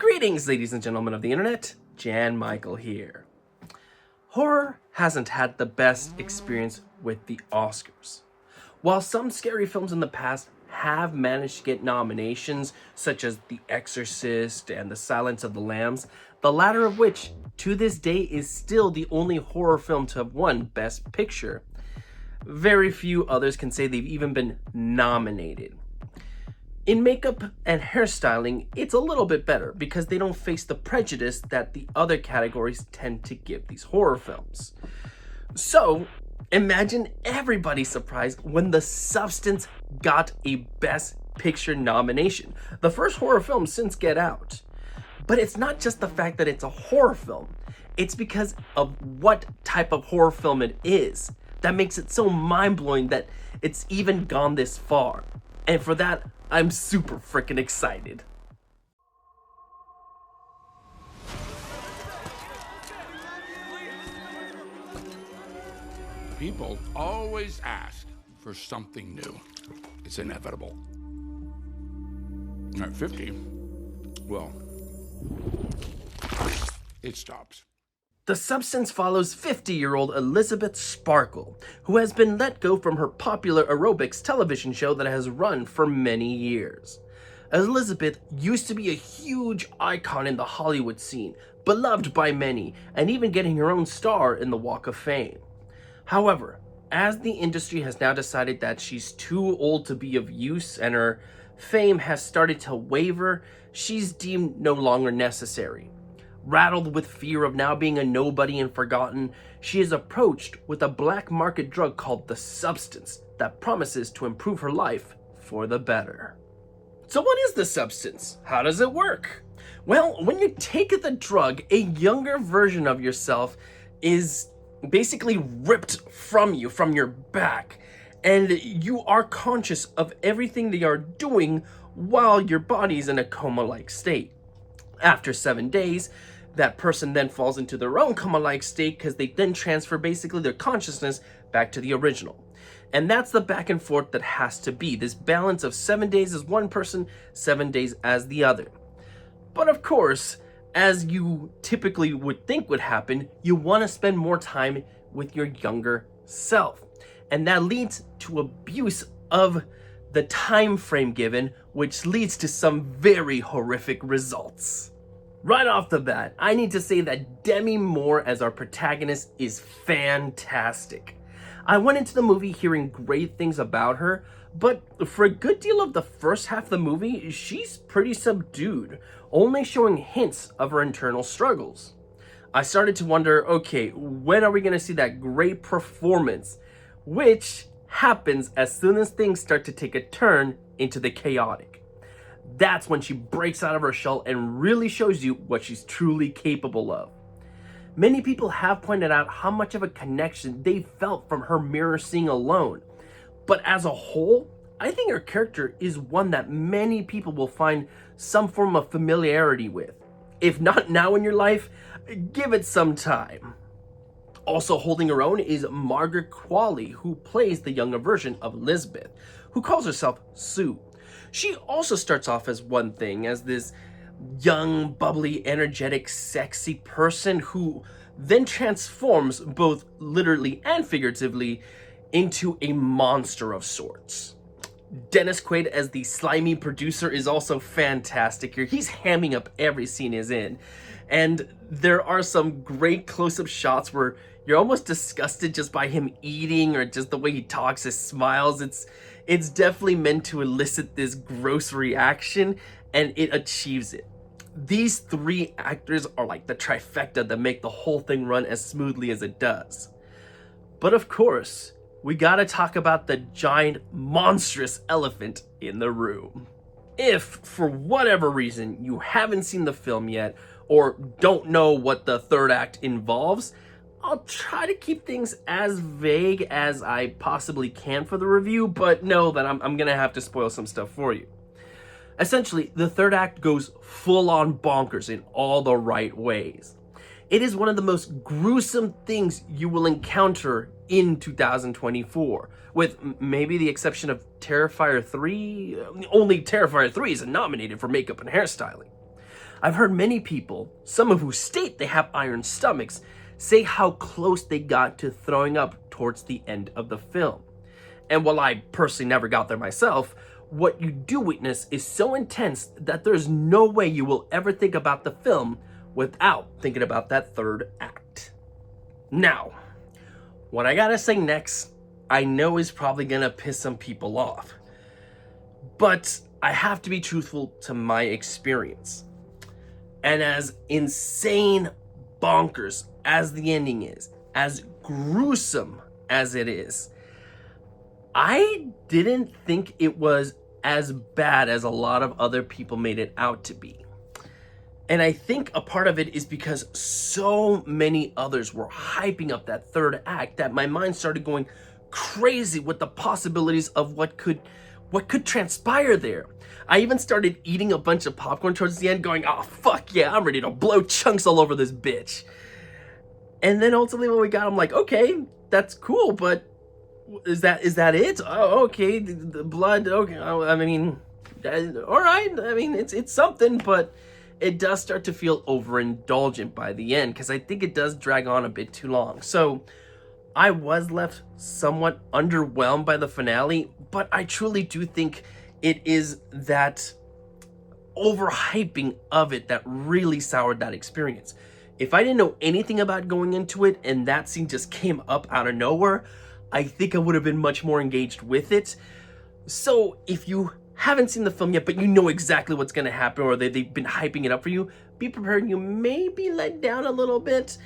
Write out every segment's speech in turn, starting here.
Greetings, ladies and gentlemen of the internet. Jan Michael here. Horror hasn't had the best experience with the Oscars. While some scary films in the past have managed to get nominations, such as The Exorcist and The Silence of the Lambs, the latter of which, to this day, is still the only horror film to have won Best Picture. Very few others can say they've even been nominated. In makeup and hairstyling, it's a little bit better because they don't face the prejudice that the other categories tend to give these horror films. So, imagine everybody's surprise when The Substance got a Best Picture nomination, the first horror film since Get Out. But it's not just the fact that it's a horror film, it's because of what type of horror film it is that makes it so mind-blowing that it's even gone this far. And for that, I'm super freaking excited. People always ask for something new. It's inevitable. At 50, well, it stops. The Substance follows 50-year-old Elisabeth Sparkle, who has been let go from her popular aerobics television show that has run for many years. Elisabeth used to be a huge icon in the Hollywood scene, beloved by many, and even getting her own star in the Walk of Fame. However, as the industry has now decided that she's too old to be of use and her fame has started to waver, she's deemed no longer necessary. Rattled with fear of now being a nobody and forgotten, she is approached with a black market drug called The Substance that promises to improve her life for the better. So what is The Substance? How does it work? Well, when you take the drug, a younger version of yourself is basically ripped from you, from your back, and you are conscious of everything they are doing while your body's in a coma-like state. After 7 days, that person then falls into their own coma-like state because they then transfer basically their consciousness back to the original. And that's the back and forth that has to be, this balance of 7 days as one person, 7 days as the other. But of course, as you typically would think would happen, you want to spend more time with your younger self. And that leads to abuse of the time frame given, which leads to some very horrific results. Right off the bat, I need to say that Demi Moore as our protagonist is fantastic. I went into the movie hearing great things about her, but for a good deal of the first half of the movie, she's pretty subdued, only showing hints of her internal struggles. I started to wonder, okay, when are we going to see that great performance? Which happens as soon as things start to take a turn into the chaotic. That's when she breaks out of her shell and really shows you what she's truly capable of. Many people have pointed out how much of a connection they felt from her mirror seeing alone. But as a whole, I think her character is one that many people will find some form of familiarity with. If not now in your life, give it some time. Also holding her own is Margaret Qualley, who plays the younger version of Elizabeth, who calls herself Sue. She also starts off as one thing, as this young, bubbly, energetic, sexy person who then transforms, both literally and figuratively, into a monster of sorts. Dennis Quaid as the slimy producer is also fantastic here. He's hamming up every scene he's in. And there are some great close-up shots where you're almost disgusted just by him eating or just the way he talks, his smiles. It's definitely meant to elicit this gross reaction, and it achieves it. These three actors are like the trifecta that make the whole thing run as smoothly as it does. But of course, we gotta talk about the giant, monstrous elephant in the room. If, for whatever reason, you haven't seen the film yet, or don't know what the third act involves, I'll try to keep things as vague as I possibly can for the review, but know that I'm gonna have to spoil some stuff for you. Essentially, the third act goes full-on bonkers in all the right ways. It is one of the most gruesome things you will encounter in 2024, with maybe the exception of Terrifier 3. Only Terrifier 3 is nominated for makeup and hairstyling. I've heard many people, some of who state they have iron stomachs, say how close they got to throwing up towards the end of the film. And while I personally never got there myself, what you do witness is so intense that there's no way you will ever think about the film without thinking about that third act. Now, what I gotta say next, I know is probably gonna piss some people off, but I have to be truthful to my experience. And as insane bonkers as the ending is, as gruesome as it is, I didn't think it was as bad as a lot of other people made it out to be. And I think a part of it is because so many others were hyping up that third act that my mind started going crazy with the possibilities of what could transpire there. I even started eating a bunch of popcorn towards the end going, oh fuck yeah, I'm ready to blow chunks all over this bitch. And then ultimately when we got, I'm like, okay, that's cool, but is that it? Oh, okay, the blood, okay, I mean, all right, I mean, it's something, but it does start to feel overindulgent by the end, because I think it does drag on a bit too long. So I was left somewhat underwhelmed by the finale, but I truly do think it is that overhyping of it that really soured that experience. If I didn't know anything about going into it and that scene just came up out of nowhere, I think I would have been much more engaged with it. So if you haven't seen the film yet, but you know exactly what's going to happen, or they've been hyping it up for you, be prepared you may be let down a little bit.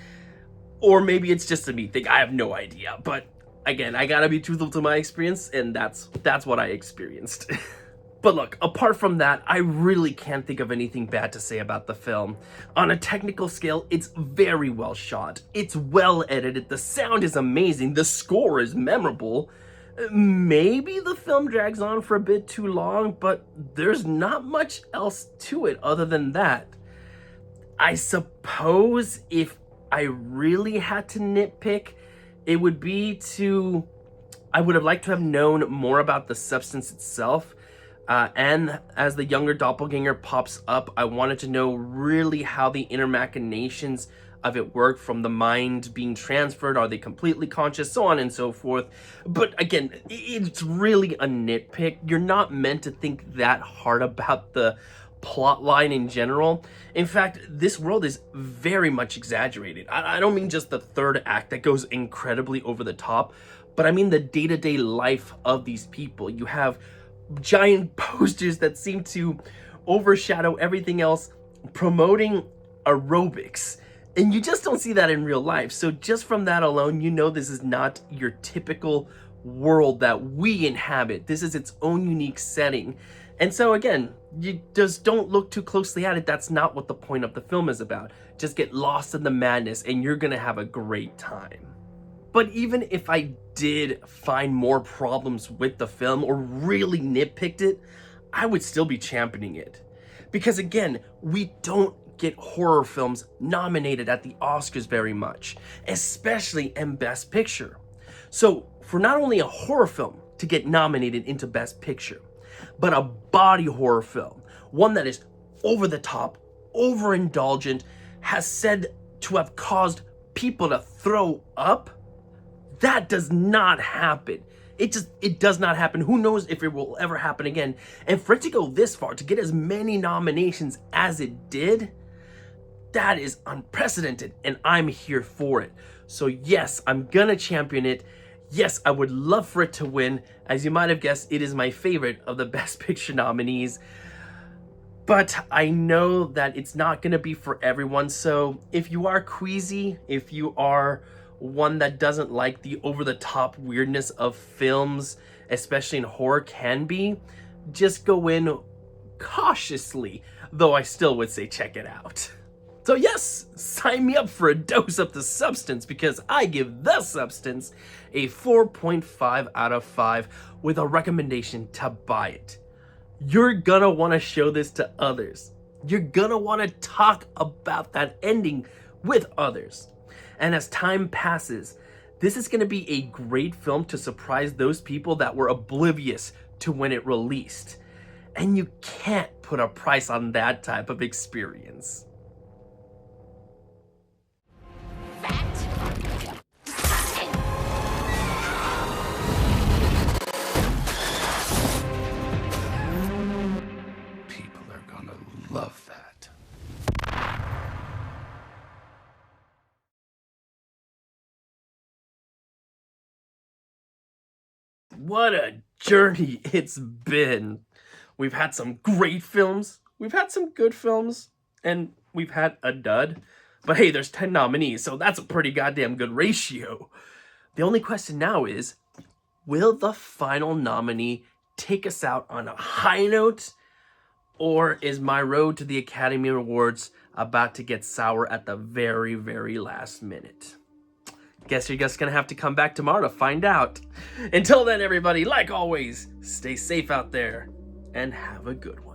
Or maybe it's just a me thing. I have no idea. But again, I gotta be truthful to my experience, and that's what I experienced. But look, apart from that, I really can't think of anything bad to say about the film. On a technical scale, it's very well shot. It's well edited. The sound is amazing. The score is memorable. Maybe the film drags on for a bit too long, but there's not much else to it other than that. I suppose if I really had to nitpick, it would be I would have liked to have known more about the substance itself. And as the younger doppelganger pops up, I wanted to know really how the inner machinations of it work, from the mind being transferred, are they completely conscious, so on and so forth. But again, it's really a nitpick. You're not meant to think that hard about the plot line in general. In fact, this world is very much exaggerated. I don't mean just the third act that goes incredibly over the top, but I mean the day-to-day life of these people. You have giant posters that seem to overshadow everything else promoting aerobics, and you just don't see that in real life. So just from that alone, you know this is not your typical world that we inhabit. This is its own unique setting. And so again, you just don't look too closely at it. That's not what the point of the film is about. Just get lost in the madness and you're gonna have a great time. But even if I did find more problems with the film or really nitpicked it, I would still be championing it. Because again, we don't get horror films nominated at the Oscars very much, especially in Best Picture. So for not only a horror film to get nominated into Best Picture, but a body horror film, one that is over the top, overindulgent, has said to have caused people to throw up, that does not happen. It does not happen. Who knows if it will ever happen again. And for it to go this far, to get as many nominations as it did, that is unprecedented, and I'm here for it. So yes, I'm gonna champion it. Yes, I would love for it to win. As you might have guessed, it is my favorite of the Best Picture nominees. But I know that it's not gonna be for everyone, so if you are queasy, if you are one that doesn't like the over-the-top weirdness of films, especially in horror can be, just go in cautiously, though I still would say check it out. So yes, sign me up for a dose of the substance, because I give The Substance a 4.5 out of 5 with a recommendation to buy it. You're gonna want to show this to others. You're gonna want to talk about that ending with others. And as time passes, this is gonna be a great film to surprise those people that were oblivious to when it released. And you can't put a price on that type of experience. People are gonna love that. What a journey it's been. We've had some great films, we've had some good films, and we've had a dud. But hey, there's 10 nominees, so that's a pretty goddamn good ratio. The only question now is, will the final nominee take us out on a high note? Or is my road to the Academy Awards about to get sour at the very, very last minute? Guess you're just gonna have to come back tomorrow to find out. Until then, everybody, like always, stay safe out there and have a good one.